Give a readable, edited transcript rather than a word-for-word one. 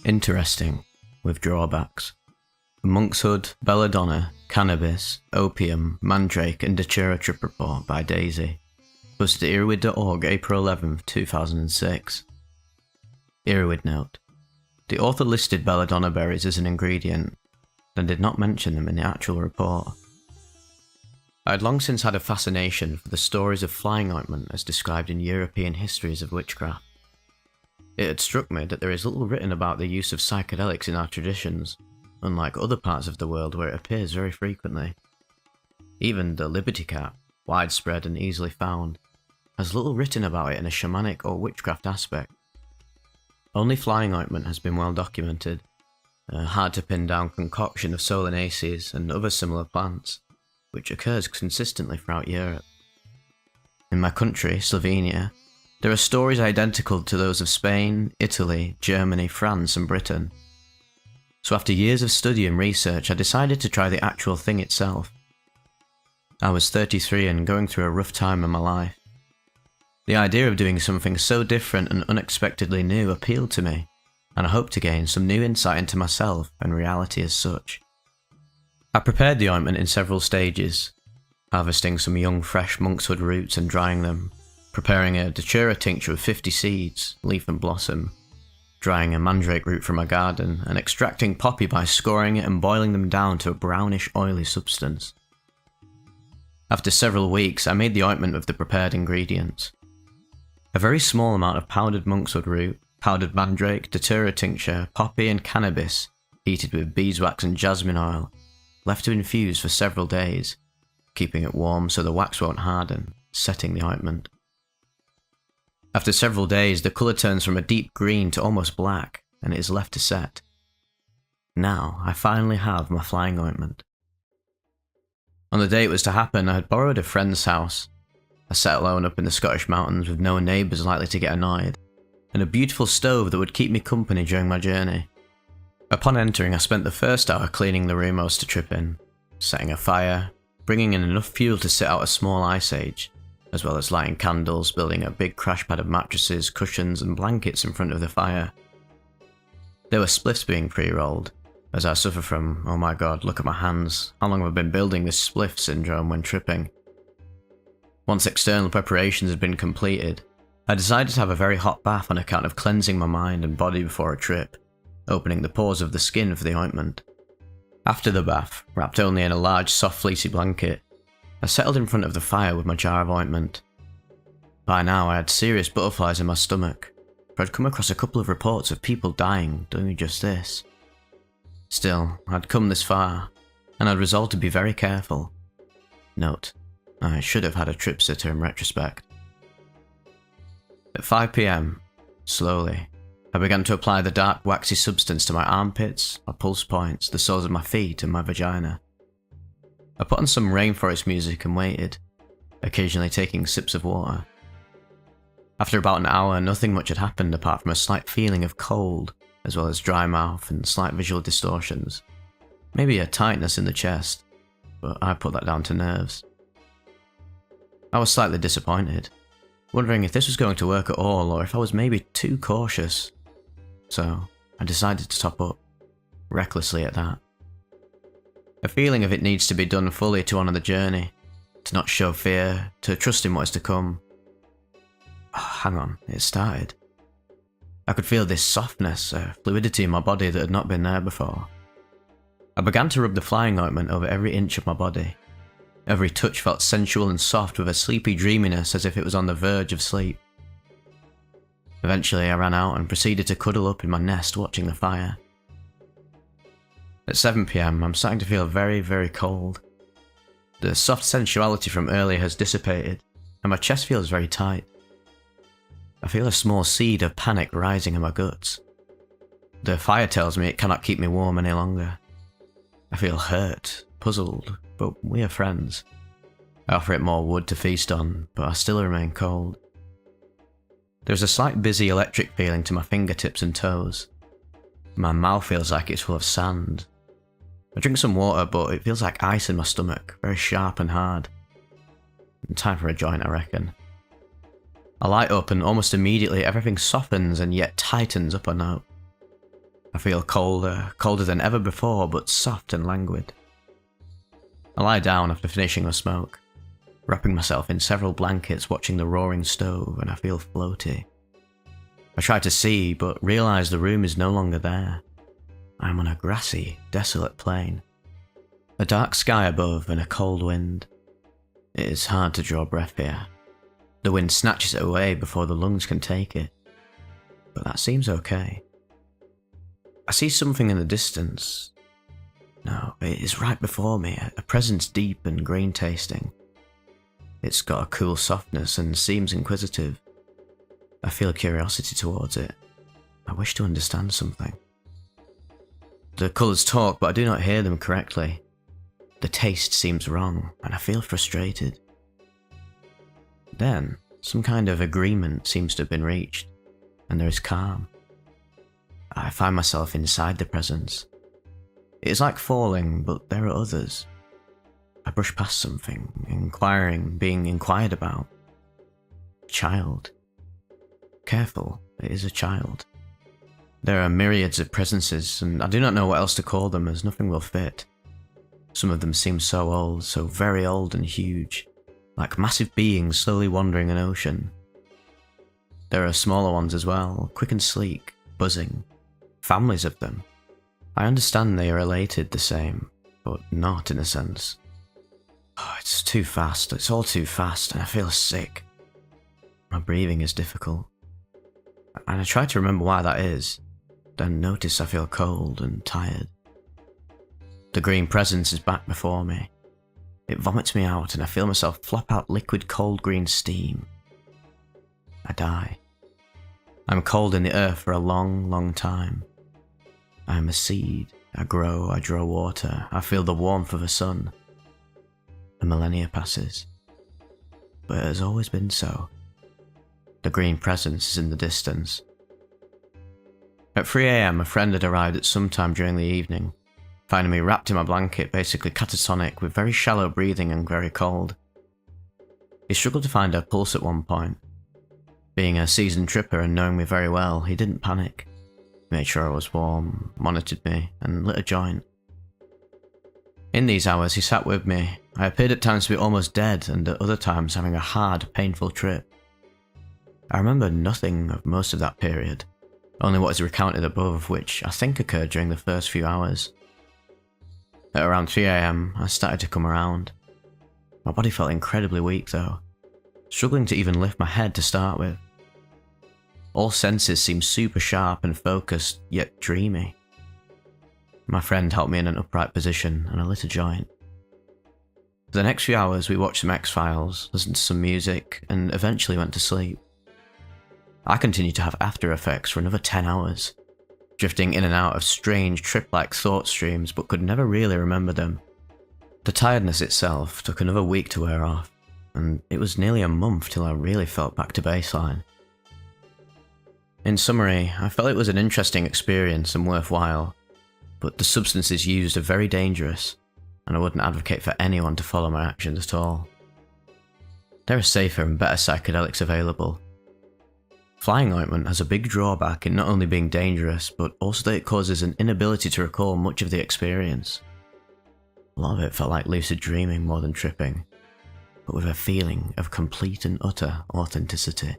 Interesting, with drawbacks. The Monkshood, Belladonna, Cannabis, Opium, Mandrake and Datura trip report by Daisy. Posted at Erowid.org, April 11, 2006. Erowid note. The author listed belladonna berries as an ingredient, then did not mention them in the actual report. I had long since had a fascination for the stories of flying ointment as described in European histories of witchcraft. It had struck me that there is little written about the use of psychedelics in our traditions, unlike other parts of the world where it appears very frequently. Even the liberty cap, widespread and easily found, has little written about it in a shamanic or witchcraft aspect. Only flying ointment has been well documented, a hard to pin down concoction of solanaceas and other similar plants, which occurs consistently throughout Europe. In my country, Slovenia, there are stories identical to those of Spain, Italy, Germany, France and Britain. So after years of study and research, I decided to try the actual thing itself. I was 33 and going through a rough time in my life. The idea of doing something so different and unexpectedly new appealed to me, and I hoped to gain some new insight into myself and reality as such. I prepared the ointment in several stages, harvesting some young fresh monkshood roots and drying them, preparing a Datura tincture of 50 seeds, leaf and blossom, drying a mandrake root from my garden, and extracting poppy by scoring it and boiling them down to a brownish oily substance. After several weeks, I made the ointment with the prepared ingredients. A very small amount of powdered monkshood root, powdered mandrake, Datura tincture, poppy and cannabis, heated with beeswax and jasmine oil, left to infuse for several days, keeping it warm so the wax won't harden, setting the ointment. After several days, the colour turns from a deep green to almost black, and it is left to set. Now, I finally have my flying ointment. On the day it was to happen, I had borrowed a friend's house. I sat alone up in the Scottish mountains with no neighbours likely to get annoyed, and a beautiful stove that would keep me company during my journey. Upon entering, I spent the first hour cleaning the room I was to trip in, setting a fire, bringing in enough fuel to sit out a small ice age, as well as lighting candles, building a big crash pad of mattresses, cushions and blankets in front of the fire. There were spliffs being pre-rolled, as I suffer from, oh my god, look at my hands, how long have I been building this spliff syndrome when tripping? Once external preparations had been completed, I decided to have a very hot bath on account of cleansing my mind and body before a trip, opening the pores of the skin for the ointment. After the bath, wrapped only in a large soft fleecy blanket, I settled in front of the fire with my jar of ointment. By now I had serious butterflies in my stomach, for I'd come across a couple of reports of people dying doing just this. Still, I'd come this far, and I'd resolved to be very careful. Note, I should have had a trip sitter in retrospect. At 5 PM, slowly, I began to apply the dark waxy substance to my armpits, my pulse points, the soles of my feet and my vagina. I put on some rainforest music and waited, occasionally taking sips of water. After about an hour, nothing much had happened apart from a slight feeling of cold, as well as dry mouth and slight visual distortions. Maybe a tightness in the chest, but I put that down to nerves. I was slightly disappointed, wondering if this was going to work at all or if I was maybe too cautious. So I decided to top up, recklessly at that. A feeling of it needs to be done fully to honour the journey, to not show fear, to trust in what is to come. Oh, hang on, it started. I could feel this softness, a fluidity in my body that had not been there before. I began to rub the flying ointment over every inch of my body. Every touch felt sensual and soft with a sleepy dreaminess as if it was on the verge of sleep. Eventually I ran out and proceeded to cuddle up in my nest watching the fire. At 7 PM, I'm starting to feel very, very cold. The soft sensuality from earlier has dissipated, and my chest feels very tight. I feel a small seed of panic rising in my guts. The fire tells me it cannot keep me warm any longer. I feel hurt, puzzled, but we are friends. I offer it more wood to feast on, but I still remain cold. There's a slight busy electric feeling to my fingertips and toes. My mouth feels like it's full of sand. I drink some water, but it feels like ice in my stomach, very sharp and hard. Time for a joint, I reckon. I light up and almost immediately everything softens and yet tightens up a note. I feel colder than ever before, but soft and languid. I lie down after finishing the smoke, wrapping myself in several blankets watching the roaring stove, and I feel floaty. I try to see, but realise the room is no longer there. I am on a grassy, desolate plain. A dark sky above and a cold wind. It is hard to draw breath here. The wind snatches it away before the lungs can take it. But that seems okay. I see something in the distance. No, it is right before me, a presence deep and green tasting. It's got a cool softness and seems inquisitive. I feel curiosity towards it. I wish to understand something. The colours talk, but I do not hear them correctly. The taste seems wrong, and I feel frustrated. Then, some kind of agreement seems to have been reached, and there is calm. I find myself inside the presence. It is like falling, but there are others. I brush past something, inquiring, being inquired about. Child. Careful, it is a child. There are myriads of presences, and I do not know what else to call them, as nothing will fit. Some of them seem so old, so very old and huge, like massive beings slowly wandering an ocean. There are smaller ones as well, quick and sleek, buzzing. Families of them. I understand they are related the same, but not in a sense. Oh, it's too fast, it's all too fast, and I feel sick. My breathing is difficult. And I try to remember why that is, then notice I feel cold and tired. The green presence is back before me. It vomits me out and I feel myself flop out liquid cold green steam. I die. I'm cold in the earth for a long, long time. I am a seed. I grow, I draw water, I feel the warmth of a sun. A millennia passes. But it has always been so. The green presence is in the distance. At 3 AM, a friend had arrived at some time during the evening, finding me wrapped in my blanket, basically catatonic, with very shallow breathing and very cold. He struggled to find a pulse at one point. Being a seasoned tripper and knowing me very well, he didn't panic. He made sure I was warm, monitored me, and lit a joint. In these hours, he sat with me. I appeared at times to be almost dead, and at other times having a hard, painful trip. I remember nothing of most of that period, only what is recounted above, which I think occurred during the first few hours. At around 3 AM, I started to come around. My body felt incredibly weak though, struggling to even lift my head to start with. All senses seemed super sharp and focused, yet dreamy. My friend helped me in an upright position and I lit a joint. For the next few hours we watched some X-Files, listened to some music, and eventually went to sleep. I continued to have after effects for another 10 hours, drifting in and out of strange trip-like thought streams but could never really remember them. The tiredness itself took another week to wear off, and it was nearly a month till I really felt back to baseline. In summary, I felt it was an interesting experience and worthwhile, but the substances used are very dangerous, and I wouldn't advocate for anyone to follow my actions at all. There are safer and better psychedelics available. Flying ointment has a big drawback in not only being dangerous, but also that it causes an inability to recall much of the experience. A lot of it felt like lucid dreaming more than tripping, but with a feeling of complete and utter authenticity.